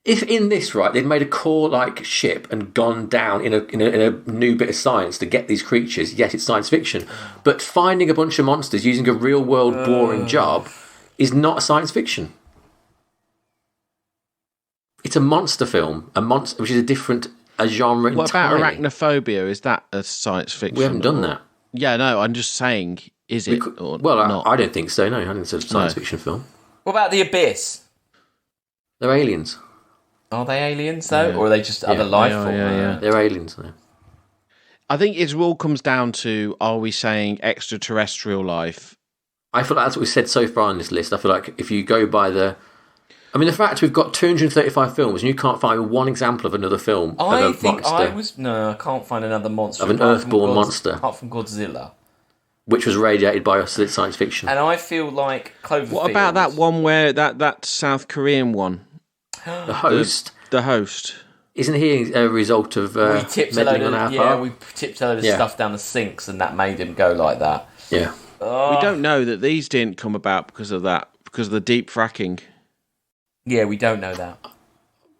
If in this right, they'd made a core like ship and gone down in a new bit of science to get these creatures, yes, it's science fiction. But finding a bunch of monsters using a real world boring job is not science fiction. It's a monster film, which is a genre. What about entirely. arachnophobia? Is that a science fiction? We haven't done that. Yeah, no, I'm just saying, is it or not? I don't think so. No, I don't think it's a science fiction film. What about the Abyss? They're aliens. Are they aliens though, or are they just other life forms? yeah. They're aliens. Though. I think it all comes down to: are we saying extraterrestrial life? I feel like that's what we've said so far on this list. I feel like if you go by the fact we've got 235 films and you can't find one example of another film I of a think monster, I can't find another monster Of an apart from earthborn monster. apart from Godzilla. which was radiated by us as science fiction. And I feel like Cloverfield. What about that one where that South Korean one, The Host the host? Isn't he a result of we tipped a meddling load on our of, part? we tipped a load of stuff down the sinks, and that made him go like that. Yeah. We don't know that these didn't come about because of that, because of the deep fracking. Yeah, we don't know that.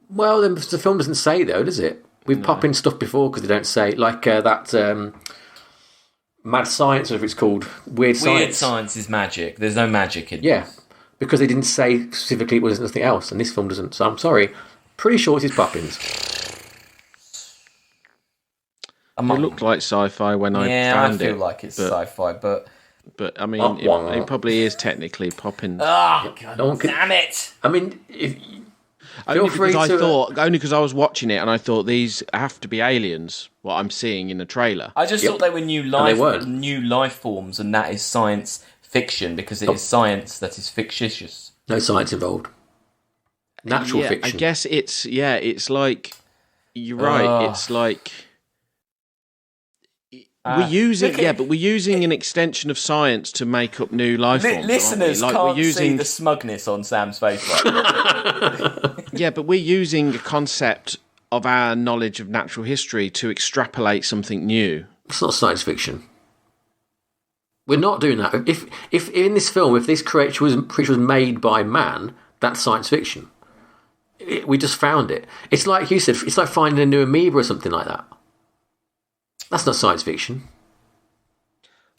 Well, the film doesn't say, though, does it? We've popped in stuff before because they don't say. Like that Mad Science, whatever it's called. Weird Science. Weird Science is magic. There's no magic in it. Yeah. Because they didn't say specifically it was nothing else, and this film doesn't. So I'm sorry. Pretty sure it is Poppins. It looked like sci-fi when I found it. I feel like it's sci-fi, but I mean, it probably is technically Poppins. God damn it! I mean, only because I was watching it and I thought these have to be aliens. What I'm seeing in the trailer. I just thought they were new life forms, and that is science fiction because it is science that is fictitious. No science involved. Natural fiction. I guess it's like you're right. It's like we're using an extension of science to make up new life forms. Listeners can't see the smugness on Sam's face right now. Yeah, but we're using a concept of our knowledge of natural history to extrapolate something new. It's not science fiction. We're not doing that. If in this film, if this creature was made by man, that's science fiction. We just found it. It's like you said. It's like finding a new amoeba or something like that. That's not science fiction.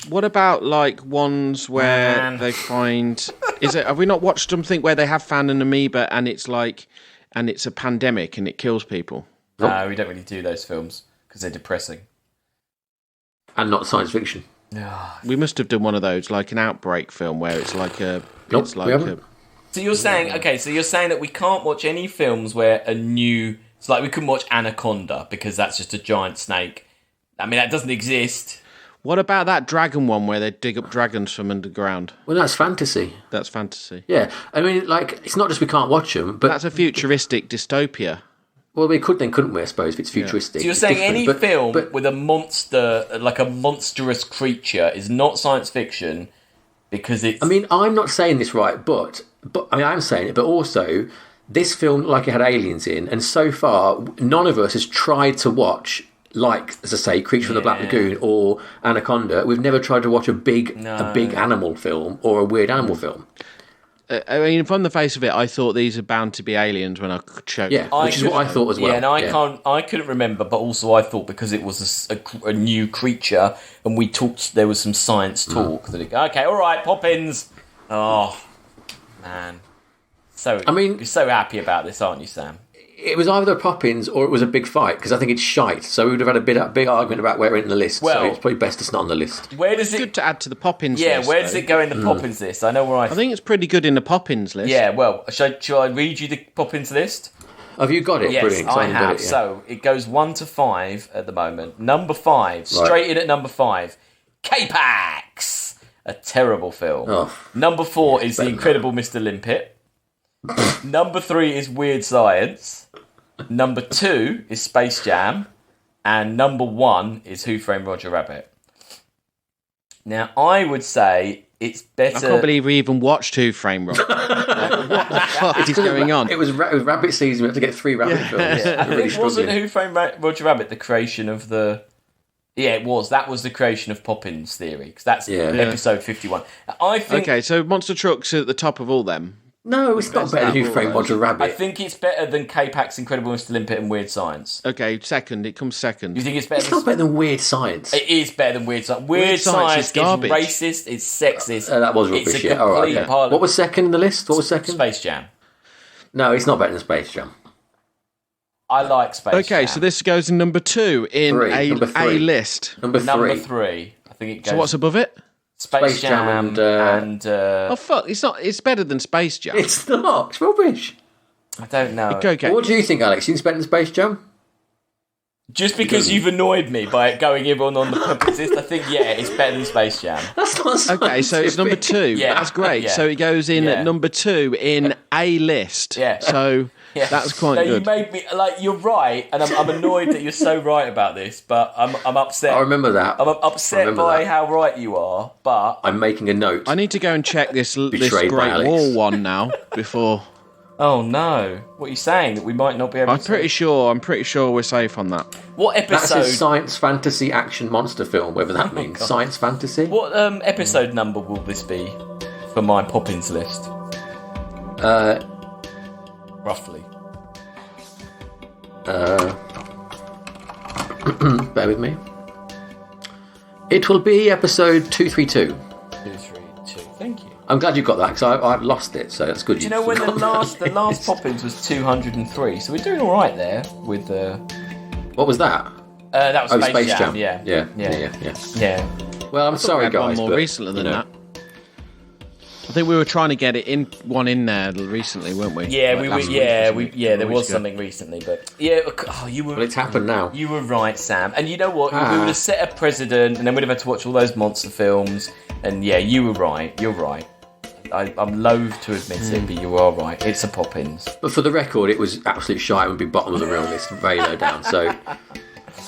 What about like ones where they find? Have we not watched something where they have found an amoeba and it's a pandemic and it kills people? No, we don't really do those films because they're depressing and not science fiction. We must have done one of those, like an outbreak film where it's like a. Nope, it's like a. So you're saying that we can't watch any films where it's like we couldn't watch Anaconda because that's just a giant snake. I mean, that doesn't exist. What about that dragon one where they dig up dragons from underground? Well, that's fantasy. That's fantasy. Yeah, I mean, like it's not just we can't watch them, but that's a futuristic dystopia. Well, we could then, couldn't we? I suppose if it's futuristic. So you're saying any film with a monster, like a monstrous creature, is not science fiction because it's. I mean, I'm not saying this right, but I mean, I'm saying it, but also this film, like it had aliens in, and so far none of us has tried to watch. Like, as I say, Creature from the Black Lagoon or Anaconda, we've never tried to watch a big animal film or a weird animal film. I mean, from the face of it, I thought these are bound to be aliens when I showed. Yeah, which is what I thought as well. Yeah, and I couldn't remember, but also I thought because it was a new creature, and we talked, there was some science talk okay, all right, Poppins. Oh man, you're so happy about this, aren't you, Sam? It was either Poppins or it was a big fight, because I think it's shite. So we would have had a big argument about where it went in the list. So it's probably best it's not on the list. Where does it's good to add to the Poppins list. Yeah, where does it go in the Poppins list? I know where I think it's pretty good in the Poppins list. Yeah, well, shall I read you the Poppins list? Have you got it? Yes, Brilliant. I have. It, yeah. So it goes 1 to 5 at the moment. Number 5, straight in at number 5, K-Pax, a terrible film. Oh, number 4 is The Incredible Mr. Limpet. Number 3 is Weird Science. Number 2 is Space Jam, and number 1 is Who Framed Roger Rabbit. Now, I would say it's better. I can't believe we even watched Who Framed Roger. What the fuck is going on? It was rabbit season. We had to get 3 rabbit films. I think wasn't Who Framed Roger Rabbit the creation of the? Yeah, it was. That was the creation of Poppins theory because that's episode 51. I think. Okay, so Monster Trucks are at the top of all them. No, it's not better than Who Framed Roger Rabbit. I think it's better than K-Pax, Incredible Mr. Limpet, and Weird Science. Okay, second. It comes second. You think it's better? It's not better than Weird Science. It is better than Weird Science. Weird Science is racist. It's sexist. That was rubbish. Yeah, all right. Yeah. What was second in the list? What was second? Space Jam. No, it's not better than Space Jam. I like Space Jam. Okay, so this goes in number 2 in a list. Number 3. I think it goes. So what's above it? Space Jam and oh fuck! It's better than Space Jam. It's not. It's rubbish. I don't know. Okay. What do you think, Alex? You think it's better than Space Jam? Just because you've annoyed me by going everyone on the Puppets list, I think it's better than Space Jam. That's not scientific. Okay, so it's number 2. Yeah, that's great. Yeah. So it goes in at number 2 in a list. Yeah. So. Yeah. That's quite good. You made me you're right, and I'm annoyed that you're so right about this, but I'm upset. I remember that. I'm upset by how right you are, but I'm making a note. I need to go and check this great wall one now before. Oh no! What are you saying? That we might not be able I'm to? pretty sure we're safe on that. What That's episode? his science fantasy action monster film, whatever that means. God. Science fantasy? What episode number will this be for my Poppins list? Roughly. Bear with me. It will be episode 232. 232. Thank you. I'm glad you got that, because I've lost it, so that's good. Do you know when the last Poppins was 203? So we're doing all right there with the. What was that? That was Space Jam. Yeah. Yeah. Well, I'm sorry, We had guys. one more but, recently than you know. that. I think we were trying to get it in there recently, weren't we? Yeah, Like we last were. week or Yeah, something. there was Weeks ago. something recently, but yeah. Oh, you were. Well, it's happened now. You were right, Sam. And you know what? We would have set a precedent, and then we'd have had to watch all those monster films. And yeah, you were right. You're right. I'm loath to admit it, but you are right. It's a Poppins. But for the record, it was absolute shite. It would be bottom of the real list, very low down. So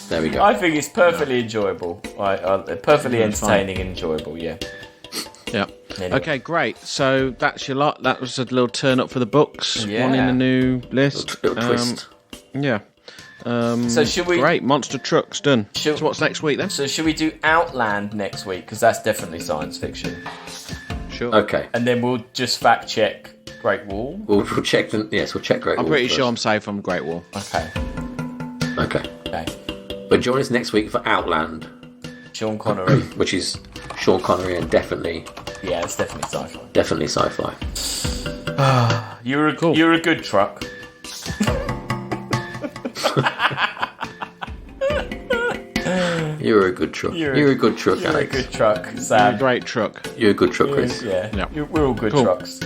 there we go. I think it's perfectly enjoyable. Perfectly entertaining and enjoyable. Yeah. Yeah. Anyway. Okay, great. So that's your lot. That was a little turn up for the books. Yeah. One in the new list. Little twist. Yeah. So should we? Great. Monster trucks done. Should- So what's next week then? So should we do Outland next week? Because that's definitely science fiction. Sure. Okay. And then we'll just fact check Great Wall. We'll check them. Yes, we'll check Great I'm Wall pretty first. sure I'm safe on Great Wall. Okay. Okay. But join us next week for Outland, Sean Connery. which is Sean Connery and definitely Yeah, it's definitely sci-fi. sci-fi. You're a good truck. You're a good truck. You're a good truck, You're a Alex. good truck, Sam. Great truck. You're a good truck, Chris. Yeah. Yeah. We're all good Cool. trucks.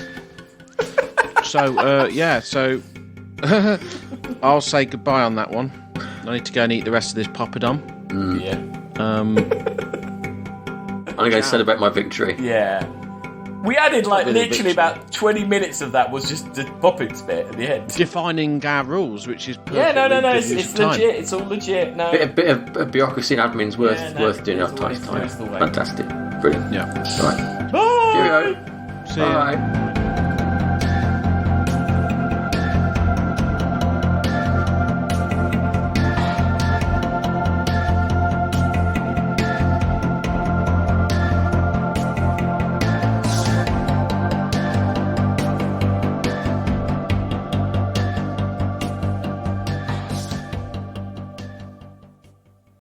So, so I'll say goodbye on that one. I need to go and eat the rest of this poppadom. Yeah. I'm going to go celebrate my victory. Yeah. We added like Really literally big- about 20 minutes of that was just the Poppins bit at the end. Defining our rules, which is perfect. Yeah, no, it's legit. It's all legit. No. Bit of bureaucracy and admin's worth doing it's up time. always the way. Fantastic. Brilliant. Yeah. All right. Bye. Cheerio. See ya. Bye.